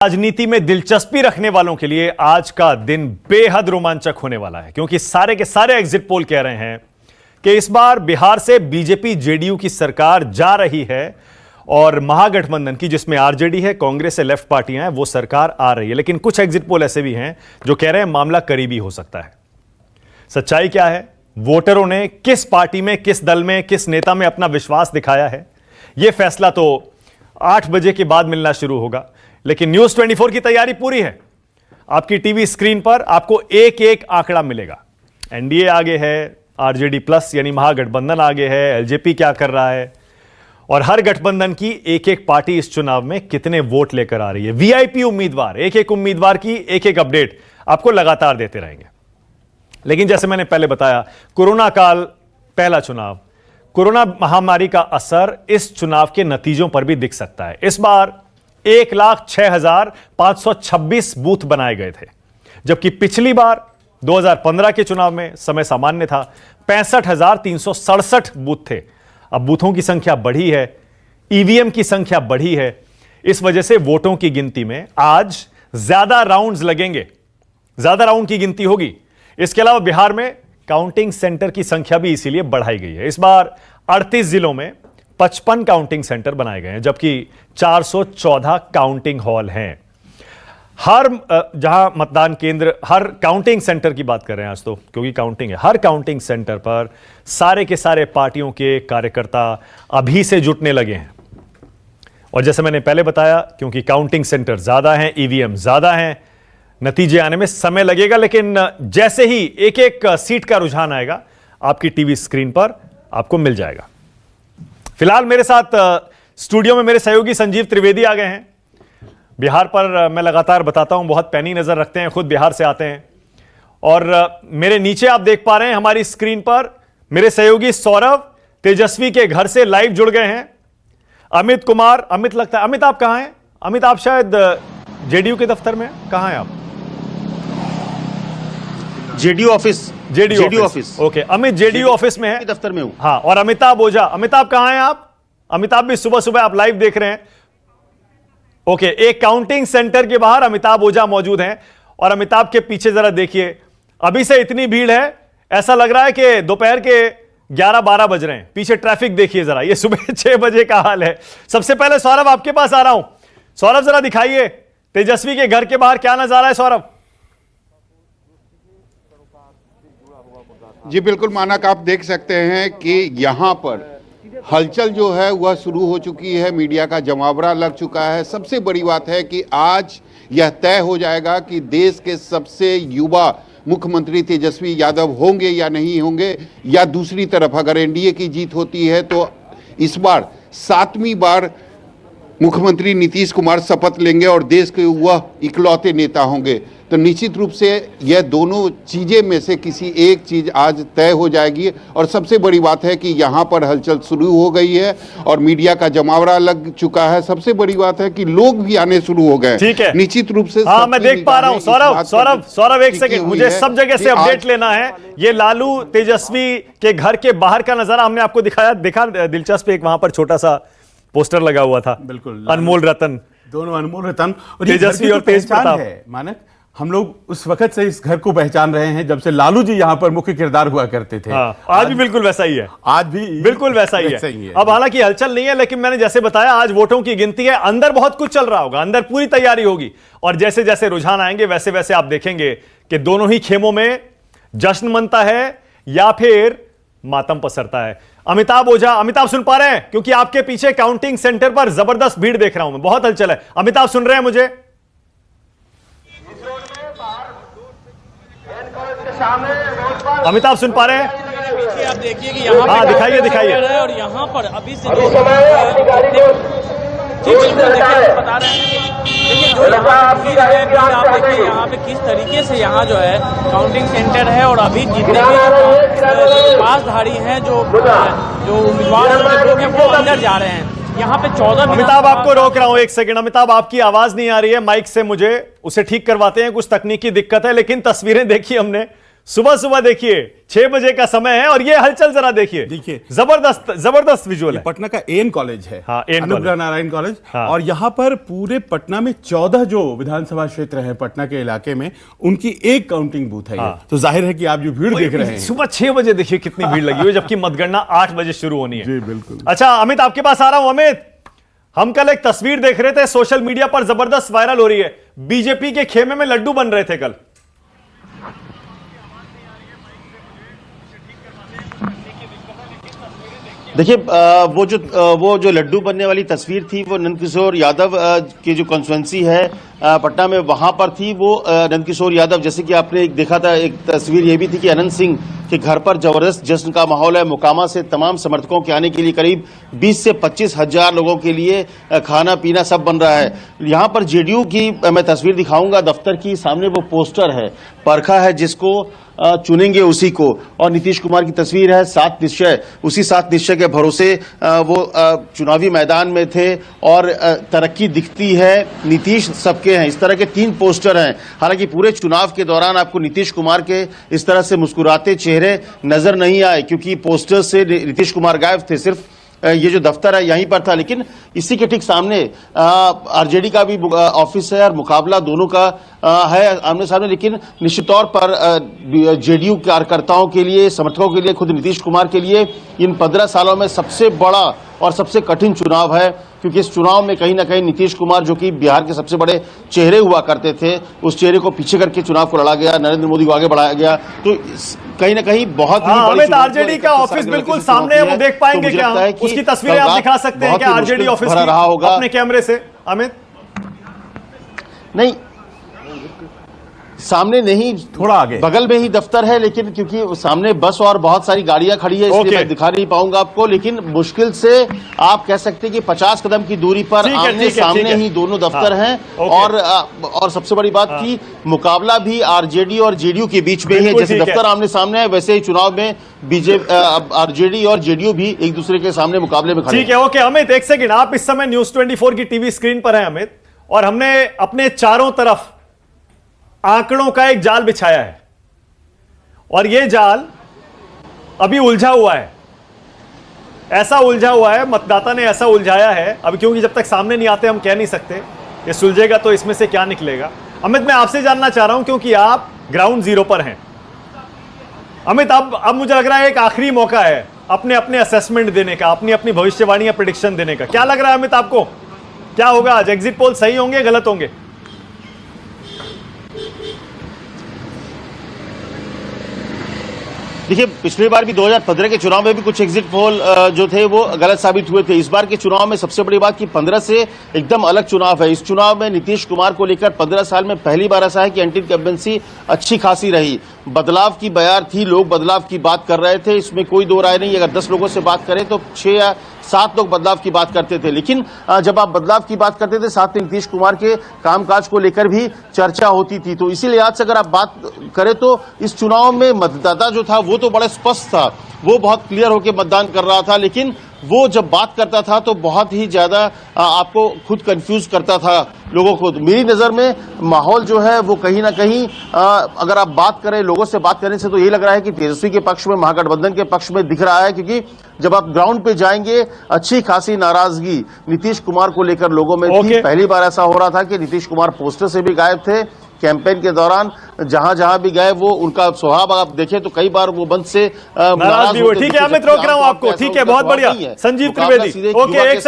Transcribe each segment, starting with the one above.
राजनीति में दिलचस्पी रखने वालों के लिए आज का दिन बेहद रोमांचक होने वाला है, क्योंकि सारे के सारे एग्जिट पोल कह रहे हैं कि इस बार बिहार से बीजेपी जेडीयू की सरकार जा रही है और महागठबंधन की, जिसमें आरजेडी है, कांग्रेस से लेफ्ट पार्टियां हैं, वो सरकार आ रही है। लेकिन कुछ एग्जिट पोल ऐसे भी हैं जो कह रहे हैं मामला करीबी हो सकता है। सच्चाई क्या है? वोटरों ने किस पार्टी में, किस दल में, किस नेता में अपना विश्वास दिखाया है, यह फैसला तो 8 बजे के बाद मिलना शुरू होगा। लेकिन न्यूज 24 की तैयारी पूरी है। आपकी टीवी स्क्रीन पर आपको एक एक आंकड़ा मिलेगा। एनडीए आगे है, आरजेडी प्लस यानी महागठबंधन आगे है, एलजेपी क्या कर रहा है, और हर गठबंधन की एक एक पार्टी इस चुनाव में कितने वोट लेकर आ रही है। वीआईपी उम्मीदवार, एक एक उम्मीदवार की एक एक अपडेट आपको लगातार देते रहेंगे। लेकिन जैसे मैंने पहले बताया, कोरोना काल, पहला चुनाव, कोरोना महामारी का असर इस चुनाव के नतीजों पर भी दिख सकता है। इस बार 1,06,526 बूथ बनाए गए थे, जबकि पिछली बार 2015 के चुनाव में समय सामान्य था, 65,367 बूथ थे। अब बूथों की संख्या बढ़ी है, ईवीएम की संख्या बढ़ी है। इस वजह से वोटों की गिनती में आज ज्यादा राउंड्स लगेंगे, ज्यादा राउंड की गिनती होगी। इसके अलावा बिहार में काउंटिंग सेंटर की संख्या भी इसीलिए बढ़ाई गई है। इस बार 38 जिलों में 55 काउंटिंग सेंटर बनाए गए हैं, जबकि 414 काउंटिंग हॉल हैं। हर जहां मतदान केंद्र, हर काउंटिंग सेंटर की बात कर रहे हैं आज तो, क्योंकि काउंटिंग है, हर काउंटिंग सेंटर पर सारे के सारे पार्टियों के कार्यकर्ता अभी से जुटने लगे हैं। और जैसे मैंने पहले बताया, क्योंकि काउंटिंग सेंटर ज्यादा हैं, ईवीएम ज्यादा हैं, नतीजे आने में समय लगेगा। लेकिन जैसे ही एक एक सीट का रुझान आएगा, आपकी टीवी स्क्रीन पर आपको मिल जाएगा। फिलहाल मेरे साथ स्टूडियो में मेरे सहयोगी संजीव त्रिवेदी आ गए हैं। बिहार पर मैं लगातार बताता हूं, बहुत पैनी नजर रखते हैं, खुद बिहार से आते हैं। और मेरे नीचे आप देख पा रहे हैं हमारी स्क्रीन पर मेरे सहयोगी सौरभ तेजस्वी के घर से लाइव जुड़ गए हैं। अमित कुमार, अमित लगता है, अमित आप कहां हैं? अमित आप शायद जेडीयू के दफ्तर में, कहां हैं आप? JDU office. JDU office. Okay, Amit JDU office में है, दफ्तर में हूं। हाँ, और अमिताभ ओझा, अमिताभ कहां हैं आप? अमिताभ भी सुबह सुबह आप लाइव देख रहे हैं। ओके, एक काउंटिंग सेंटर के बाहर अमिताभ ओझा मौजूद हैं। और अमिताभ के पीछे जरा देखिए, अभी से इतनी भीड़ है, ऐसा लग रहा है कि दोपहर के 11-12 बज रहे हैं। पीछे ट्रैफिक देखिए जरा, ये सुबह 6 बजे का हाल है। सबसे पहले सौरभ आपके पास आ रहा हूं। सौरभ जरा दिखाइए तेजस्वी के घर के बाहर क्या नजारा है सौरभ? जी बिल्कुल मानक, आप देख सकते हैं कि यहाँ पर हलचल जो है वह शुरू हो चुकी है, मीडिया का जमावड़ा लग चुका है। सबसे बड़ी बात है कि आज यह तय हो जाएगा कि देश के सबसे युवा मुख्यमंत्री तेजस्वी यादव होंगे या नहीं होंगे, या दूसरी तरफ अगर एनडीए की जीत होती है तो इस बार 7वीं बार मुख्यमंत्री नीतीश कुमार शपथ लेंगे और देश के वह इकलौते नेता होंगे। तो निश्चित रूप से यह दोनों चीज़ें में से किसी एक चीज़ आज तय हो जाएगी। और सबसे बड़ी बात है कि यहाँ पर हलचल शुरू हो गई है और मीडिया का जमावड़ा लग चुका है। सबसे बड़ी बात है कि लोग भी आने शुरू हो गए। ठीक है, निश्चित रूप से। हाँ, मैं देख पा रहा हूँ। सौरभ एक सेकंड, मुझे सब जगह से अपडेट लेना है। ये लालू तेजस्वी के घर के बाहर का नजारा हमने आपको दिखाया, देखा दिलचस्प, एक वहां पर छोटा सा पोस्टर लगा हुआ था, बिल्कुल, अनमोल रतन, दोनों अनमोल रतन और तेजस्वी और तेज प्रताप है। मानक, हम लोग उस वक्त से इस घर को पहचान रहे हैं जब से लालू जी यहाँ पर मुख्य किरदार हुआ करते थे। हाँ, आज भी बिल्कुल वैसा ही है, आज भी बिल्कुल वैसा ही है। अब हालांकि हलचल नहीं है, लेकिन मैंने जैसे बताया, आज वोटों की गिनती है, अंदर बहुत कुछ चल रहा होगा, अंदर पूरी तैयारी होगी। और जैसे जैसे रुझान आएंगे वैसे वैसे आप देखेंगे कि दोनों ही खेमों में जश्न मनता है या फिर मातम पसरता है। अमिताभ ओझा, अमिताभ सुन पा रहे हैं? क्योंकि आपके पीछे काउंटिंग सेंटर पर जबरदस्त भीड़ देख रहा हूं मैं, बहुत हलचल है। अमिताभ सुन रहे हैं मुझे? अमिताभ सुन पा रहे हैं? पीछे आप देखिए कि यहाँ हाँ, दिखाइए और यहाँ पर अभी से बता रहे हैं कि देखिए जो यहाँ भीड़ है, आप देखिए यहाँ पे किस तरीके से यहाँ जो है काउंटिंग सेंटर है। और अभी जितने भी पासधारी हैं, जो उम्मीदवार लोग हैं, वो अंदर जा रहे हैं। यहाँ पे 14। अमिताभ, आपको रोक रहा हूं एक सेकंड। अमिताभ, आपकी आवाज नहीं आ रही है माइक से, मुझे उसे ठीक करवाते हैं, कुछ तकनीकी दिक्कत है। लेकिन तस्वीरें देखी हमने, सुबह सुबह देखिए 6 बजे का समय है और ये हलचल जरा देखिए। देखिए। जबरदस्त विजुअल है। पटना का एएन कॉलेज है, हाँ, एएन अनुग्रह नारायण कॉलेज। हाँ। और यहां पर पूरे पटना में 14 जो विधानसभा क्षेत्र है पटना के इलाके में, उनकी एक काउंटिंग बूथ है ये। हाँ। तो जाहिर है कि आप जो भीड़ देख रहे हैं, सुबह 6 बजे देखिए कितनी भीड़ लगी हुई है, जबकि मतगणना 8 बजे शुरू होनी है। जी बिल्कुल। अच्छा अमित, आपके पास आ रहा हूं। अमित, हम कल एक तस्वीर देख रहे थे, सोशल मीडिया पर जबरदस्त वायरल हो रही है। बीजेपी के खेमे में लड्डू बन रहे थे कल। देखिए, वो जो लड्डू बनने वाली तस्वीर थी वो नंदकिशोर यादव की जो कॉन्स्टिट्यूंसी है पटना में, वहां पर थी। वो नंदकिशोर यादव, जैसे कि आपने एक देखा था, एक तस्वीर ये भी थी कि अनंत सिंह के घर पर जबरदस्त जश्न का माहौल है। मोकामा से तमाम समर्थकों के आने के लिए करीब 20 से 25 हजार लोगों के लिए खाना पीना सब बन रहा है। यहाँ पर जेडीयू की मैं तस्वीर दिखाऊंगा, दफ्तर की सामने वो पोस्टर है, परखा है जिसको चुनेंगे उसी को। और नीतीश कुमार की तस्वीर है, 7 निश्चय। उसी 7 निश्चय के भरोसे वो चुनावी मैदान में थे। और तरक्की दिखती है, नीतीश सबके हैं, इस तरह के 3 पोस्टर हैं। हालांकि पूरे चुनाव के दौरान आपको नीतीश कुमार के इस तरह से मुस्कुराते चेहरे नजर नहीं आए, क्योंकि पोस्टर से नीतीश कुमार गायब थे। सिर्फ ये जो दफ्तर है यहीं पर था। लेकिन इसी के ठीक सामने आरजेडी का भी ऑफिस है और मुकाबला दोनों का है आमने सामने। लेकिन निश्चित तौर पर जेडीयू कार्यकर्ताओं के लिए, समर्थकों के लिए, खुद नीतीश कुमार के लिए इन 15 सालों में सबसे बड़ा और सबसे कठिन चुनाव है। क्योंकि इस चुनाव में कहीं ना कहीं नीतीश कुमार, जो कि बिहार के सबसे बड़े चेहरे हुआ करते थे, उस चेहरे को पीछे करके चुनाव को लड़ा गया, नरेंद्र मोदी को आगे बढ़ाया गया। तो कहीं ना कहीं बहुत ही अमित, आरजेडी का ऑफिस बिल्कुल सामने है, वो देख पाएंगे क्या? उसकी तस्वीरें आप दिखा सकते हैं क्या आरजेडी ऑफिस की रहा होगा अपने कैमरे से? अमित नहीं, सामने नहीं, थोड़ा आगे बगल में ही दफ्तर है। लेकिन क्योंकि सामने बस और बहुत सारी गाड़ियां खड़ी है, इसलिए मैं दिखा नहीं पाऊंगा आपको। लेकिन मुश्किल से आप कह सकते हैं कि 50 कदम की दूरी पर आमने सामने ही दोनों दफ्तर हैं। और सबसे बड़ी बात की मुकाबला भी आरजेडी और जेडीयू के बीच में है। जैसे दफ्तर आमने सामने है, वैसे ही चुनाव में आरजेडी और जेडीयू भी एक दूसरे के सामने मुकाबले में खड़े। ठीक है, ओके अमित, एक सेकंड। आप इस समय न्यूज 24 की टीवी स्क्रीन पर हैं अमित, और हमने अपने चारों तरफ आंकड़ों का एक जाल बिछाया है, और यह जाल अभी उलझा हुआ है। ऐसा उलझा हुआ है, मतदाता ने ऐसा उलझाया है अब, क्योंकि जब तक सामने नहीं आते हम कह नहीं सकते ये सुलझेगा तो इसमें से क्या निकलेगा। अमित, मैं आपसे जानना चाह रहा हूं, क्योंकि आप ग्राउंड जीरो पर हैं। अमित, अब मुझे लग रहा है एक आखिरी मौका है अपने असेसमेंट देने का, अपनी भविष्यवाणी या प्रेडिक्शन देने का। क्या लग रहा है अमित आपको, क्या होगा आज? एग्जिट पोल सही होंगे, गलत होंगे? देखिए, पिछली बार भी 2015 के चुनाव में भी कुछ एग्जिट पोल जो थे वो गलत साबित हुए थे। इस बार के चुनाव में सबसे बड़ी बात कि 15 से एकदम अलग चुनाव है। इस चुनाव में नीतीश कुमार को लेकर 15 साल में पहली बार ऐसा है कि एंटी इनकम्बेंसी अच्छी खासी रही। बदलाव की बयार थी, लोग बदलाव की बात कर रहे थे, इसमें कोई दो राय नहीं। अगर 10 लोगों से बात करें तो 6 या 7 लोग बदलाव की बात करते थे। लेकिन जब आप बदलाव की बात करते थे, साथ में नीतीश कुमार के कामकाज को लेकर भी चर्चा होती थी। तो इसी लिहाज से अगर आप बात करें तो इस चुनाव में मतदाता जो था वो तो बड़ा स्पष्ट था, वो बहुत क्लियर होकर मतदान कर रहा था। लेकिन वो जब बात करता था तो बहुत ही ज्यादा आपको खुद कंफ्यूज करता था लोगों को। तो मेरी नजर में माहौल जो है वो कहीं ना कहीं अगर आप बात करें, लोगों से बात करने से तो ये लग रहा है कि तेजस्वी के पक्ष में, महागठबंधन के पक्ष में दिख रहा है। क्योंकि जब आप ग्राउंड पे जाएंगे, अच्छी खासी नाराजगी नीतीश कुमार को लेकर लोगों में थी। पहली बार ऐसा हो रहा था कि नीतीश कुमार पोस्टर से भी गायब थे। कैंपेन के दौरान जहां जहां भी गए वो उनका स्वभाव आप देखें तो कई बार वो मंच से नाराज भी हुए। ठीक है अमित, रोक रहा हूं आपको। ठीक है, बहुत बढ़िया। संजीव त्रिवेदी, ओके, एक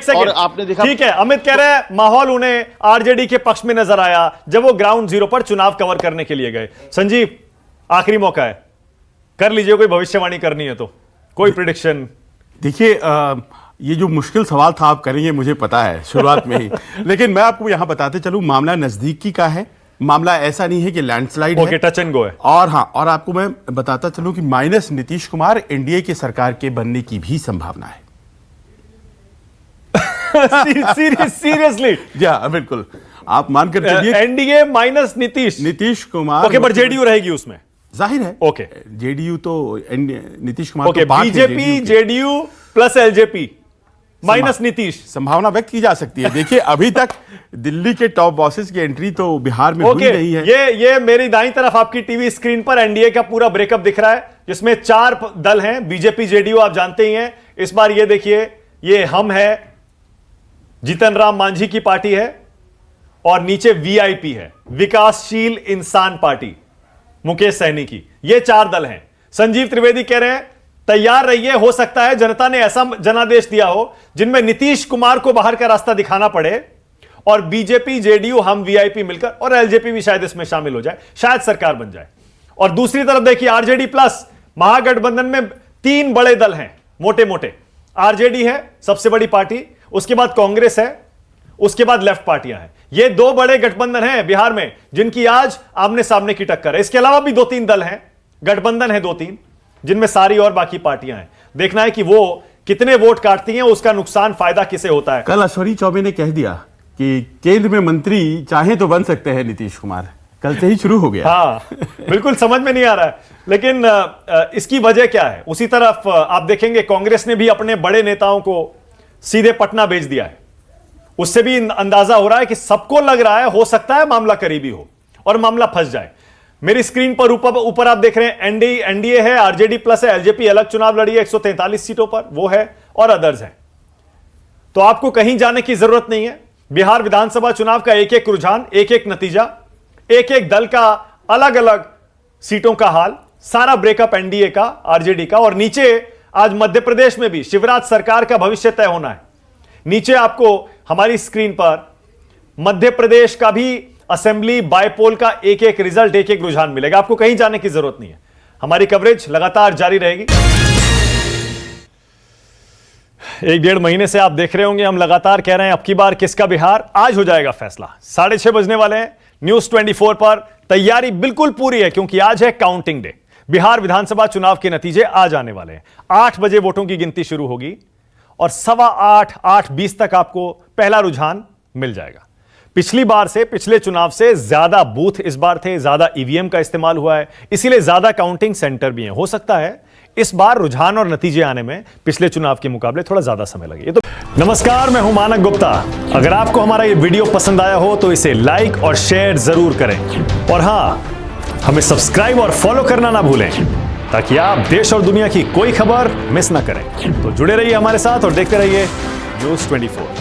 सेकंड। आपने देखा, ठीक है, अमित कह रहे हैं माहौल उन्हें आरजेडी के पक्ष में नजर आया जब वो ग्राउंड जीरो पर चुनाव कवर करने के लिए गए। संजीव, आखिरी मौका है, कर लीजिए, कोई भविष्यवाणी करनी है तो, कोई प्रेडिक्शन। देखिए, ये जो मुश्किल सवाल था आप करेंगे मुझे पता है शुरुआत में ही, लेकिन मैं आपको यहां बताते चलूं, मामला नजदीकी का है। मामला ऐसा नहीं है कि लैंडस्लाइड है, टच एंड गो है। और हाँ, और आपको मैं बताता चलूं कि माइनस नीतीश कुमार एनडीए की सरकार के बनने की भी संभावना है। सीरियसली? बिल्कुल, आप मानकर चलिए। NDA minus Nitish Kumar, okay, पर जेडीयू रहेगी उसमें, जाहिर है। ओके, जेडीयू तो Nitish Kumar, okay, BJP, JDU plus LJP, minus Nitish. संभावना व्यक्त की जा सकती है। देखिए अभी तक दिल्ली के टॉप बॉसेस की एंट्री तो बिहार में हुई नहीं है। ये मेरी दाईं तरफ आपकी टीवी स्क्रीन पर एनडीए का पूरा ब्रेकअप दिख रहा है, जिसमें 4 दल हैं। बीजेपी जेडीयू आप जानते ही हैं। इस बार ये देखिए, ये हम है, जीतन राम मांझी की पार्टी है, और नीचे वीआईपी है, विकासशील इंसान पार्टी, मुकेश सहनी की। ये 4 दल हैं। संजीव त्रिवेदी कह रहे हैं तैयार रहिए, हो सकता है जनता ने ऐसा जनादेश दिया हो जिनमें नीतीश कुमार को बाहर का रास्ता दिखाना पड़े, और बीजेपी जेडीयू हम वीआईपी मिलकर, और एलजेपी भी शायद इसमें शामिल हो जाए, शायद सरकार बन जाए। और दूसरी तरफ देखिए आरजेडी प्लस महागठबंधन में 3 बड़े दल हैं, मोटे मोटे। आरजेडी है सबसे बड़ी पार्टी, उसके बाद कांग्रेस है, उसके बाद लेफ्ट पार्टियां हैं। ये 2 बड़े गठबंधन हैं बिहार में, जिनकी आज आमने सामने की टक्कर है। इसके अलावा भी 2-3 दल हैं, गठबंधन है 2-3, जिनमें सारी और बाकी पार्टियां हैं। देखना है कि वो कितने वोट काटती हैं, उसका नुकसान फायदा किसे होता है। कल ऐश्वर्या चौबे ने कह दिया कि केंद्र में मंत्री चाहे तो बन सकते हैं नीतीश कुमार। कल से ही शुरू हो गया। हाँ, बिल्कुल समझ में नहीं आ रहा है, लेकिन इसकी वजह क्या है। उसी तरफ आप देखेंगे कांग्रेस ने भी अपने बड़े नेताओं को सीधे पटना भेज दिया है। उससे भी अंदाजा हो रहा है कि सबको लग रहा है हो सकता है मामला करीबी हो और मामला फंस जाए। मेरी स्क्रीन पर ऊपर आप देख रहे हैं एनडीए है, आरजेडी प्लस है, एलजेपी अलग चुनाव लड़ी है 143 सीटों पर, वो है, और अदर्स है। तो आपको कहीं जाने की जरूरत नहीं है। बिहार विधानसभा चुनाव का एक एक रुझान, एक एक नतीजा, एक एक दल का अलग अलग सीटों का हाल, सारा ब्रेकअप एनडीए का, आरजेडी का। और नीचे आज मध्य प्रदेश में भी शिवराज सरकार का भविष्य तय होना है। नीचे आपको हमारी स्क्रीन पर मध्य प्रदेश का भी असेंबली बायपोल का एक एक रिजल्ट, एक एक रुझान मिलेगा। आपको कहीं जाने की जरूरत नहीं है। हमारी कवरेज लगातार जारी रहेगी। 1-1.5 महीने से आप देख रहे होंगे, हम लगातार कह रहे हैं अब की बार किसका बिहार। आज हो जाएगा फैसला। 6:30 बजने वाले हैं। न्यूज 24 पर तैयारी बिल्कुल पूरी है, क्योंकि आज है काउंटिंग डे। बिहार विधानसभा चुनाव के नतीजे आज आने वाले हैं। 8 बजे वोटों की गिनती शुरू होगी और 8:15, 8:20 तक आपको पहला रुझान मिल जाएगा। पिछली बार से, पिछले चुनाव से ज्यादा बूथ इस बार थे, ज्यादा ईवीएम का इस्तेमाल हुआ है, इसीलिए ज्यादा काउंटिंग सेंटर भी हैं। हो सकता है इस बार रुझान और नतीजे आने में पिछले चुनाव के मुकाबले थोड़ा ज्यादा समय लगे। तो नमस्कार, मैं हूं मानक गुप्ता। अगर आपको हमारा ये वीडियो पसंद आया हो तो इसे लाइक और शेयर जरूर करें, और हां, हमें सब्सक्राइब और फॉलो करना ना भूलें, ताकि आप देश और दुनिया की कोई खबर मिस ना करें। तो जुड़े रहिए हमारे साथ और देखते रहिए न्यूज 24।